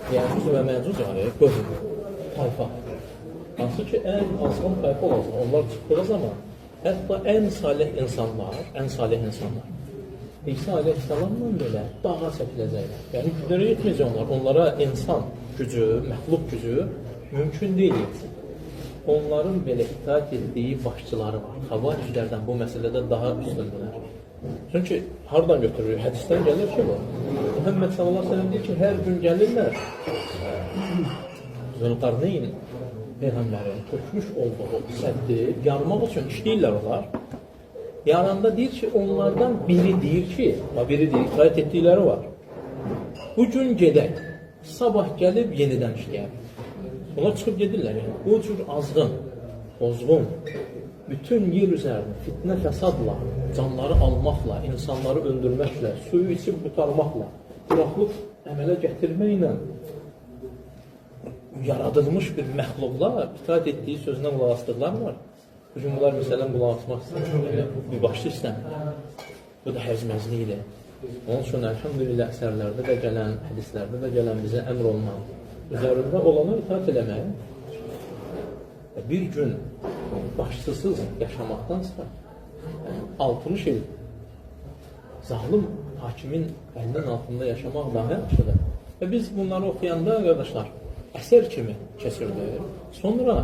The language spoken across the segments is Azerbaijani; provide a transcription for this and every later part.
Yəcuc və Məcuc qövm, tayfa. Hansı ki, ən azğın tayfa olacaq. Onlar çıxdığı zaman hətta ən salih insanlar İsa aleyhissalamla belə dağa çəkiləcəklər. Yəni, güclərə yetməyəcək onlar. Onlara insan gücü, məxluq gücü mümkün deyil. Onların belə itaat etdiyi başçıları var. Xavariclərdən bu məsələdə daha üstündürlər. Çünki hardan götürür? Hədisdən gəlir ki, bu. Muhammed sallallahu aleyhi ve sellem deyir ki, hər gün gəlirlər. Zülqarneyn Peyğəmbərin tökmüş olduğu səddi yarmaq üçün işləyirlər onlar. Yaranda deyir ki, onlardan biri deyir ki, itaat etdikləri var. Bu gün gedək, sabah gəlib yenidən işləyər. Onlar çıxıb gedirlər. Yəni. Bu cür azğın, pozğun, bütün yer üzərində fitnə fəsadla, canları almaqla, insanları öldürməklə, suyu içib qutarmaqla, quraqlıq əmələ gətirməklə yaradılmış bir məxluqlar itaat etdiyi sözünə qulaq asdıqlar var. Bugün bunlar məsələn qulaq asmaq istəmir, bir başlı istəmir. Bu da həzməzlikdir. Onun üçün, əlhamdülillah, əsərlərdə də gələn, hədislərdə də gələn bizə əmr olmaq, üzərində olana itaat eləmək, bir gün başsızsız yaşamaqdansa 60 il zalim hakimin əlinin altında yaşamaq daha yaxşıdır. Və biz bunları oxuyanda, qardaşlar, əsər kimi keçirdik. Sonra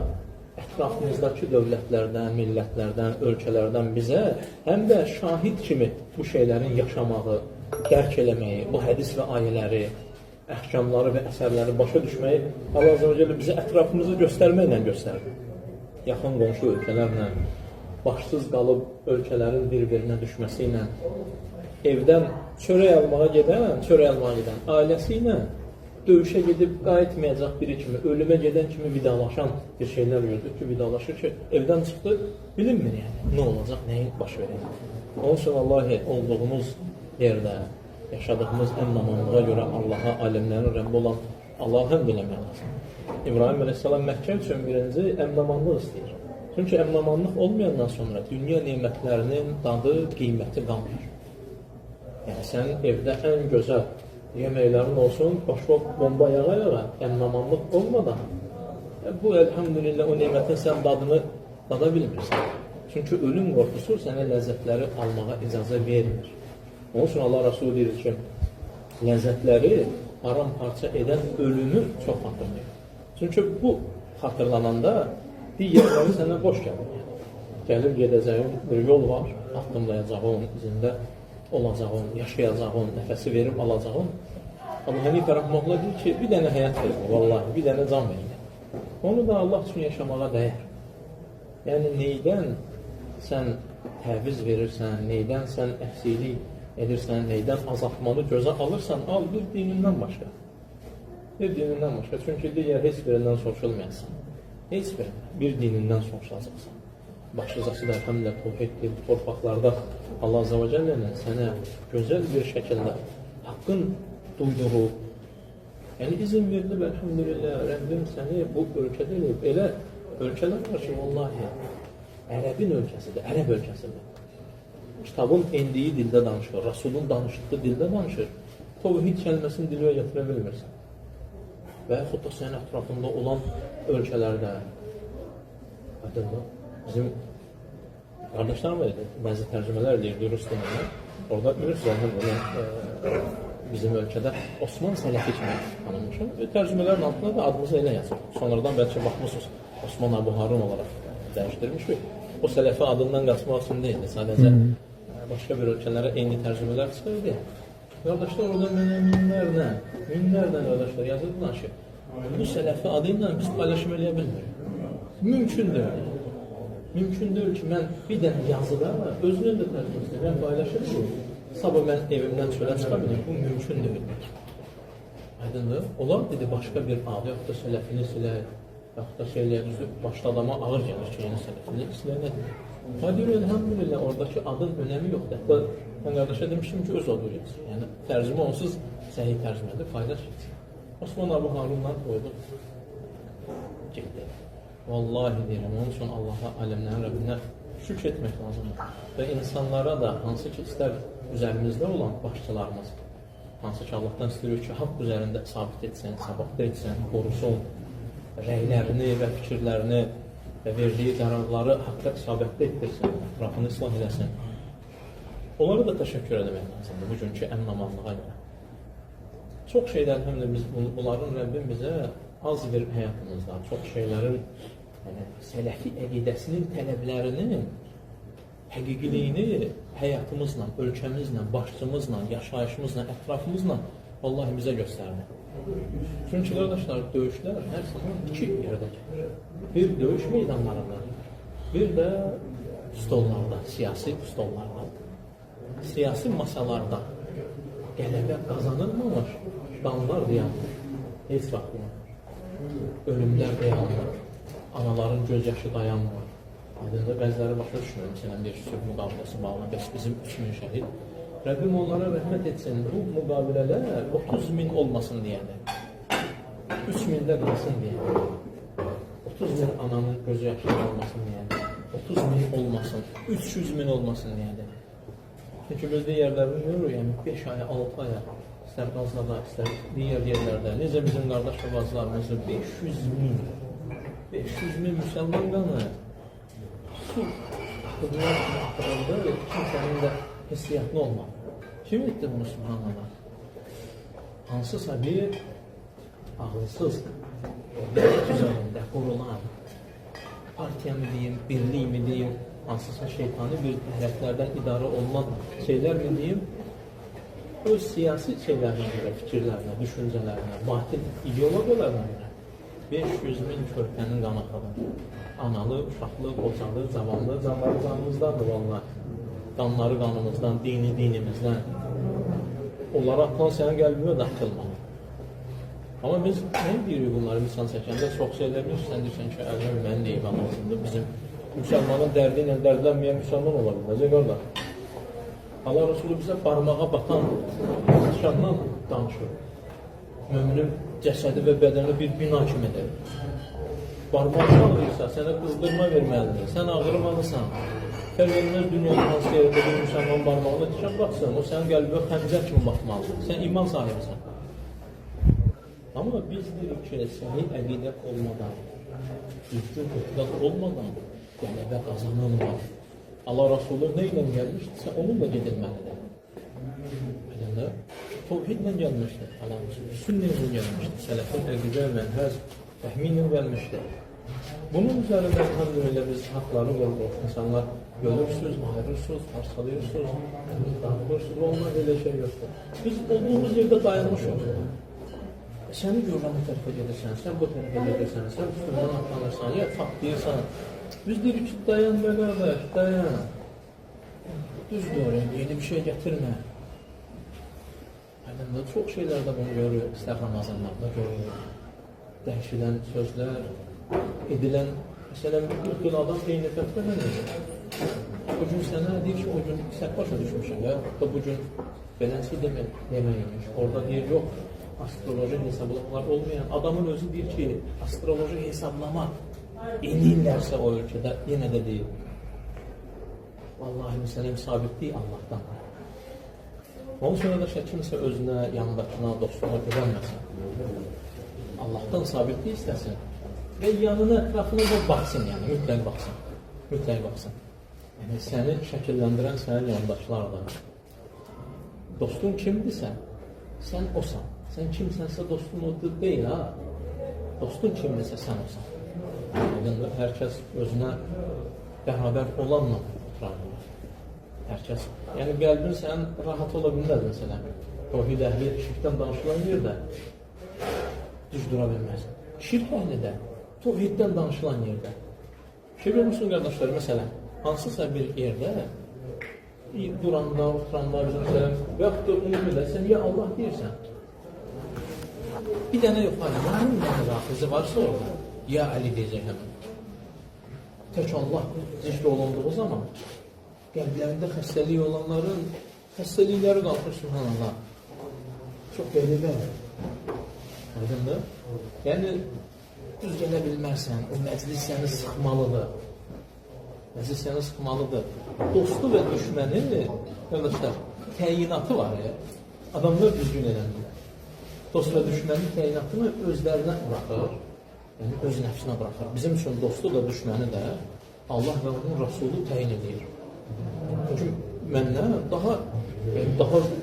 ətrafımızdakı dövlətlərdən, millətlərdən, ölkələrdən bizə həm də şahid kimi bu şeylərin yaşamağı, dərk eləməyi, bu hədis və ayələri, əhkamları və əsərləri başa düşməyi Allah Azə və Cəllə bizə ətrafımızı göstərməklə göstərdi. Yaxın qonşu ölkələrlə, başsız qalıb ölkələrin bir-birinə düşməsi ilə, evdən çörək almağa gedən, ailəsi ilə döyüşə gedib qayıtmayacaq biri kimi, ölümə gedən kimi vidalaşan bir şeylər gördük ki, vidalaşır ki, evdən çıxdı, bilinmir yəni, nə olacaq, nəyin baş verəcək. Onun üçün Allahi olduğumuz yerdə, yaşadığımız əmnamanlığa görə Allaha, alimlərin Rəbbi olan Allaha həmd eləmək lazım. İbrahim əleyhissalam Məkkə üçün birinci əmnamanlıq istəyir. Çünki əmnamanlıq olmayandan sonra dünya nemətlərinin dadı, qiyməti qalmır. Yəni, sənin evdə ən gözəl yeməklərin olsun, başqa bomba yağa-yağa, əmnamanlıq olmadan, bu, əlhamdülillah, o nemətin sən dadını dada bilmirsən. Çünki ölüm qorxusu sənə ləzzətləri almağa icazə vermir. Onun üçün Allah Rasulü deyir ki, ləzzətləri paramparça edən ölümü çox xatırlayır. Çünki bu xatırlananda digərləri sənə boş gəlir. Gəlib gedəcəyin bir yol var, addımlayacağın, izində olacağın, yaşayacağın, nəfəsi verib alacağın. Abu Hənifə rəhməhullah deyir ki, bir dənə həyat verir, vallahi, bir dənə can verir. Onu da Allah üçün yaşamağa dəyər. Yəni, neydən sən təviz verirsən, neydən sən əksilik edirsən, neydən azaltmanı gözə alırsan, al bir dinindən başqa. Bir dinindən başqa. Çünki digər heç birindən soruşulmayasın. Heç bir dinindən soruşulacaqsan. Başlıcası da əlhamdülillah tövhiddir, torpaqlarda Allah Azə və Cəllənin sənə gözəl bir şəkildə haqqın duyduğu, yəni izin verilib, əlhamdülillah, Rəbbim səni bu ölkədə eləyib. Elə ölkələr var ki, vallahi, ərəbin ölkəsidir, ərəb ölkəsidir. Kitabın endiyi dildə danışır, Rasulun danışdığı dildə danışır. Tövhid kəlməsini dilə gətirə bilmirsən. Və yaxud da sənin ətrafında olan ölkələrdə, bizim qardaşlarım var idi, bəzi tərcümələr deyirdi rus dilində. Orada bilirsiniz, bizim ölkədə Osman Sələfi kimi tanınmışım. Tərcümələrin altında da adımızı elə yazır. Sonradan bəlkə baxmışsınız, Osman Abu Harun olaraq dəyişdirmişik. O Sələfi adından qaçmaq üçün deyildi. Sadəcə başqa bir ölkələrə eyni tərcümələr çıxırdı. Qardaşlar orada mənə minlərlə qardaşlar yazırdılar ki, bu Sələfi adı ilə biz paylaşım eləyə bilmirik. Mümkün deyil. Mümkün deyil ki, mən bir dənə yazıda özünün də tərcüməsində mən paylaşırım ki, sabah mən evimdən çölə çıxa bilim, bu mümkün deyil. Aydındır. Onlar dedi, başqa bir adı, yaxud da Sələfini silək, yaxud da şeyləyə düzü, başda adama ağır gəlir ki, yəni Sələfini silək nədir? Qadir, elhamdülillah, oradakı adın önəmi yoxdur. Hətta mən qardaşa demişdim ki, öz adı yazır. Yəni, tərcümə onsuz səhih tərcümədir, fayda çəksin. Osman Abu Harundan qoyduq, getdi. Vallahi deyirəm, onun üçün Allaha, aləmlərin Rəbbinə şükr etmək lazımdır. Və insanlara da, hansı ki, istər üzərimizdə olan başçılarımız, hansı ki Allahdan istəyir ki, haqq üzərində sabit etsən, sabaqda etsən, qorusun, rəylərini və fikirlərini və verdiyi qərarları haqqa isabətdə etdirsən, ətrafını islah eləsən. Onlara da təşəkkür eləmək lazımdır bugünkü əmin-amanlığa görə. Çox şeylər, həm də biz bunların Rəbbim bizə az bir həyatımızda, çox şeylərin sələfi əqidəsinin tələblərinin həqiqiliyini həyatımızla, ölkəmizlə, başçımızla, yaşayışımızla, ətrafımızla vallahi bizə göstərdi. Çünki qardaşlar, döyüşlər hər zaman iki yerdə gəlir. Bir döyüş meydanlarında, bir də stollarda, siyasi stollarda, siyasi masalarda qələbə qazanılmamış, qanlar dayanır, heç vaxt dayanır. Ölümlər dayanır, anaların göz yaşı dayanmır. Adında bəziləri başa düşmür, məsələn, bir sülh müqaviləsi bağlı, bəs bizim 3000 şəhid. Rəbbim onlara rəhmət etsin, bu müqavilələr 30.000 olmasın deyədir. 3000'də qalsın deyədir. 30.000 ananın göz yaşı olmasın deyədir. 30.000 olmasın, 300.000 olmasın deyədir. Çünki biz deyərlərdə görürük, yəni 5 aya, 6 aya, istər Qazlada, istər digər yerlərdə, necə bizim qardaş və bazılarımız 500.000 müsəlman qanı su axıdlar axırıldı və kimsənin də hissiyatlı olmadı. Kim etdi bunu subhanallah? Hansısa bir ağılsız, üzərində qurulan partiya mı deyim, birlik mi deyim, hansısa şeytani bir hərəklərdən idarə olunan şeylər mi deyim, öz siyasi şeylərinə görə, fikirlərinə, düşüncələrinə, batil ideologiyalarına görə 500.000 körpənin qanı axıdır. Analı, uşaqlı, qocalı, zavallı, canları canımızdandır vallahi. Qanları qanımızdan, dini dinimizdən. Onlara atılan sənin qəlbinə də atılmalı. Amma biz nə deyirik bunları insan çəkəndə çox şeylər bir sən deyirsən ki, ələm mən deyib anlasındır. Bizim müsəlmanın dərdi ilə dərdlənməyən müsəlman ola bilməcək qardaş. Allah Resulü bizə barmağa batan şandan danışır. Müminin cəsədi və bədəni bir bina kimidir. Barmaq sağlayırsa, sənə qızdırma verməlidir. Sən ağırmalısan. Fərqlənməz dünyanın hansı yerində bir müsəlman barmağına dikən baxsın, o sənin qəlbə xəncər kimi baxmalıdır. Sən iman sahibisən. Amma biz deyirik ki, səhih əqidə olmadan, düzgün etiqad olmadan qələbə qazanılmaz. Allah Resulü nə ilə gəlmişdirsə, onunla gedilməlidir. Əlində, tevhidlə gəlmişdir. Allah Resulü sünnə ilə gəlmişdir. Sələfin əqidə, mənhəz, fəhmi ilə gəlmişdir. Bunun üzərində elhamdülillah biz haqları qoruq. İnsanlar görürsünüz, ayırırsınız, parçalıyorsunuz, dağılırsınız, olmaz elə şey yoxdur. Biz olduğumuz yerdə dayanmışıq. Səni görürəm bu tərəfə gedirsən, sən bu tərəfə gedirsən, sən üstündən atlanırsan, ya tapdıyırsan. Biz deyirik ki, dayan be qardaş, dayan. Düz görün, yeni bir şey gətirmə. Əlində çox şeylərdə bunu görürük, istər Ramazanlarda görürük. Dəhşilən sözlər, edilən, məsələn, bir gün adam eyni fətdə nə deyir? O gün sənə deyir ki, o gün sən başa düşmüşəm, ya, da bu gün belənsi deməymiş. Orada deyir, yox, astroloji hesablamalar olmayan adamın özü deyir ki, astroloji hesablama inirlərsə o ölkədə, yenə də deyir. Vallahi məsələn, sabit deyil Allahdan. Onun sonra da kimsə özünə, yanındakına, dostuna güvənməsin. Allahdan sabitlik istəsin və yanına, ətrafına da baxsın, yəni, mütləq baxsın. Mütləq baxsın. Yəni, səni şəkilləndirən sənin yandaşlardır. Dostun kimdirsə, sən osan. Sən kimsənsə dostun o deyil, ha? Dostun kimdirsə, sən osan. Hər kəs özünə bərabər olanla oturarlar. Hər kəs, yəni qəlbin sənin rahat ola bilməz, məsələn. Tevhid əhli şirkdən danışılan yerdə düz dura bilməz. Şirk əhli də tevhiddən danışılan yerdə. Şey görmüşsün qardaşlar, məsələn, hansısa bir yerdə duranda, oturanda, məsələn, və yaxud da ümumi də sən ya Allah deyirsən, bir dənə yox, mənim rafizi varsa orada, ya Əli deyəcək həmin. Tək Allah zikr olunduğu zaman qəlblərində xəstəlik olanların xəstəlikləri qalxır, subhanallah. Çox qəribə. Aydındır? Yəni, düz gələ bilmərsən, o məclis səni sıxmalıdır. Məclis səni sıxmalıdır. Dostu və düşməni, qardaşlar, təyinatı var ya. adamlar düzgün eləmirlər. Dost və düşmənin təyinatını özlərinə buraxır, yəni öz nəfsinə buraxır. Bizim üçün dostu da, düşməni də Allah və onun Rasulü təyin edir. Çünki məndən daha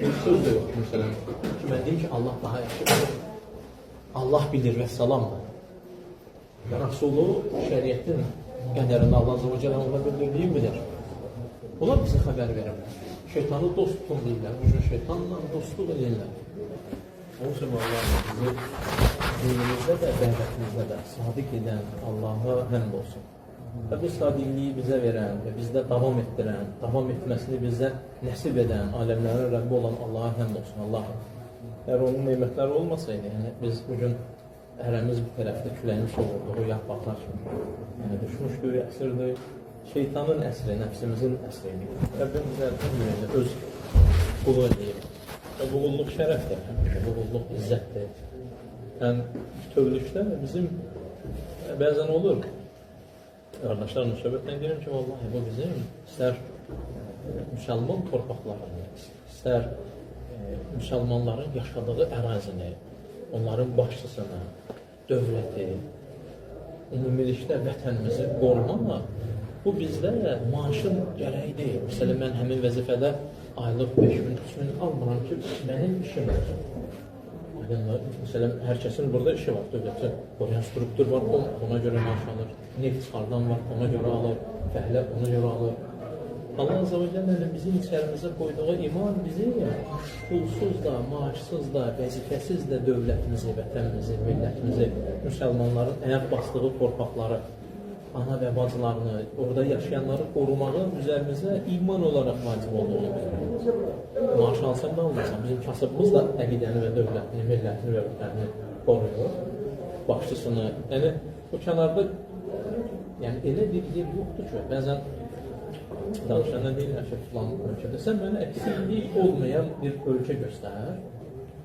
bir söz də yox, məsələn, ki, mən deyim ki, Allah daha yaxşıdır. Allah bilir və salamdır. Və Rasulü şəriyyətin qədərində Allah Azə və Cəllə ona bildirdiyi bilir. Onlar bizə xəbər verirlər. Şeytanı dost tutun deyirlər. Bu cür şeytanla dostluq edirlər. Onun üçün Allah bizi dinimizdə də, dəvətimizdə də sadiq edən Allaha həmd olsun. Və bu sadiqliyi bizə verən və bizdə davam etdirən, davam etməsini bizə nəsib edən, aləmlərin Rəbbi olan Allaha həmd olsun. Allah'a. Əgər onun neymətləri olmasaydı, yəni biz bugün hərəmiz bir tərəfdə küləyin soğurduğu yağ batar kimi. Yəni düşmüşdür, əsirdir. Şeytanın əsri, nəfsimizin əsriydi. Rəbbim bizə öz qulu edeyim. Və bu qulluq şərəfdir, bu qulluq izzətdir. Yəni, tövlükdə bizim bəzən olur, qardaşlarımla söhbətdən deyirəm ki, vallahi bu bizim istər müsəlman torpaqlarını, istər müsəlmanların yaşadığı ərazini, onların başçısını, dövləti, ümumilikdə vətənimizi qorumaq, bu bizdə maaşın gərəyi deyil. Məsələn, mən həmin vəzifədə aylıq 5.000, 3.000 almıram ki, mənim işim olsun. Məsələn, hər kəsin burada işi var, dövlətin qoruyan struktur var, ona görə maaş alır, neft çıxardan var, ona görə alır, fəhlə ona görə alır. Allah Azə və Cəllənin bizim içərimizə qoyduğu iman bizi pulsuz da, maaşsız da, vəzifəsiz də dövlətimizi, vətənimizi, millətimizi, müsəlmanların ayaq basdığı torpaqları, ana və bacılarını, orada yaşayanları qorumağı üzərimizə iman olaraq vacib olduğunu bilir. Maaş alsam da olmasam, bizim kasıbımız da əqidəni və dövlətini, millətini və vətənini qoruyur, başçısını. Yəni, bu kənarda elə bir yer yoxdur ki, bəzən danışanda deyirlər ki, filan ölkədə sən mənə əksikliyi olmayan bir ölkə göstər.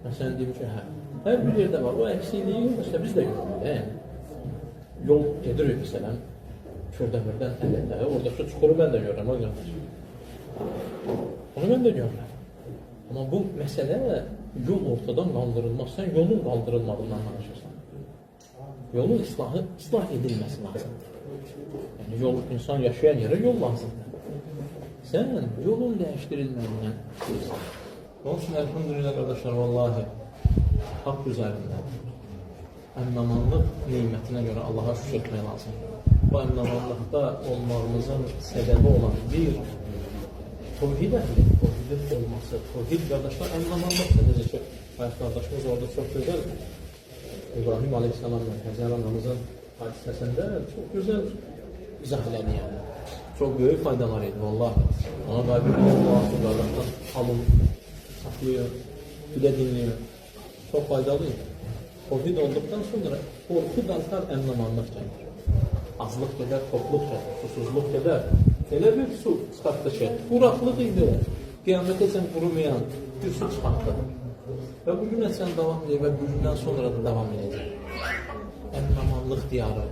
Məsələn, deyim ki, hər bir yerdə var, o əksikliyi yoxsa biz də yoxdur. Yol gedirik, məsələn, Kürdəmirdən əlində, oradakı çuxuru mən də görürəm, onu mən də görürəm. Amma bu məsələ yol ortadan qaldırılmaz, sən yolun qaldırılmadığından danışırsan. Yolun islah edilməsi lazımdır. Yəni, insan yaşayan yerə yol lazımdır. Sən yolun dəyişdirilməyindən istəyirsən. Onun üçün, əlhamdülillah, qardaşlar, vallahi, haqq üzərində əminamanlıq neymətinə görə Allaha şükür etmək lazımdır. Bu əminamanlıqda olmağımızın səbəbi olan bir tövhid əhli, tövhidin olması, tövhid qardaşlar əminamanlıqdır. Necə ki, ayət qardaşımız orada çox gözəl İbrahim Aleyhisselam'la Həzər anamızın hadisəsində çox gözəl izah elədi yəni. Çox böyük faydalar idi, vallahi. Ona qaybı Allah'ın qardaşlar alın, saxlayır, bilə dinləyir. Çox faydalı idi. Tövhid olduqdan sonra qorxu qalxar, əminamanlıq gəlir. Azlıq gedər, topluluq gəlir, susuzluq gedər. Elə bir su çıxartdı ki, quraqlıq idi. Qiyamətəcən qurumayan bir su çıxartdı. Və bugün əsən davam edir və bugündən sonra da davam edəcək. Əminamanlıq diyarı.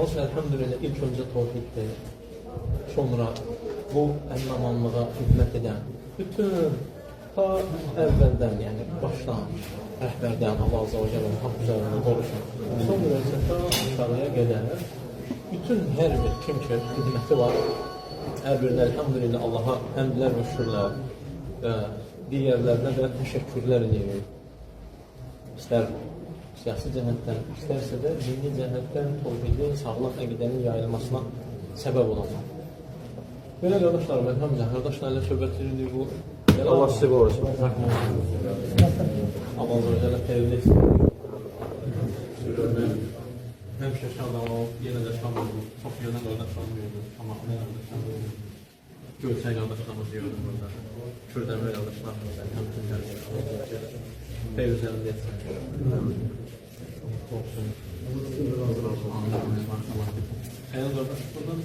Olsun, əlhamdülillah, ilk öncə tövhiddir. Sonra bu əminamanlığa xidmət edən bütün ta əvvəldən, yəni başdan, rəhbərdən, Allah Azə və Cəllənin haqq üzərində qoruşun. Sonra isə ta aşağıya qədər bütün hər bir kim ki xidməti var, hər birində əlhamdülillah Allaha həmdlər və şükürlər və digərlərinə də təşəkkürlər edirik. İstər siyasi cəhətdən, istərsə də dini cəhətdən tövhidin, sağlam əqidənin yayılmasına səbəb olanlar. Belə qardaşlarım, əlhamdülillah, qardaşlarla söhbət edirik bu. Allah sizi qorusun. Allah Azə və Cəllə xeyirli etsin. Həmişə şad olub, yenə də şad olub. Çox yerdən qardaşlarımız gördük, Şamaqlı qardaşlarımız, Göyçək qardaşlarımız gördük burada. Kürdəmir qardaşlarımız, həmçinin xeyir üzərində etsin. Olsun. Xeyir qardaş, buradan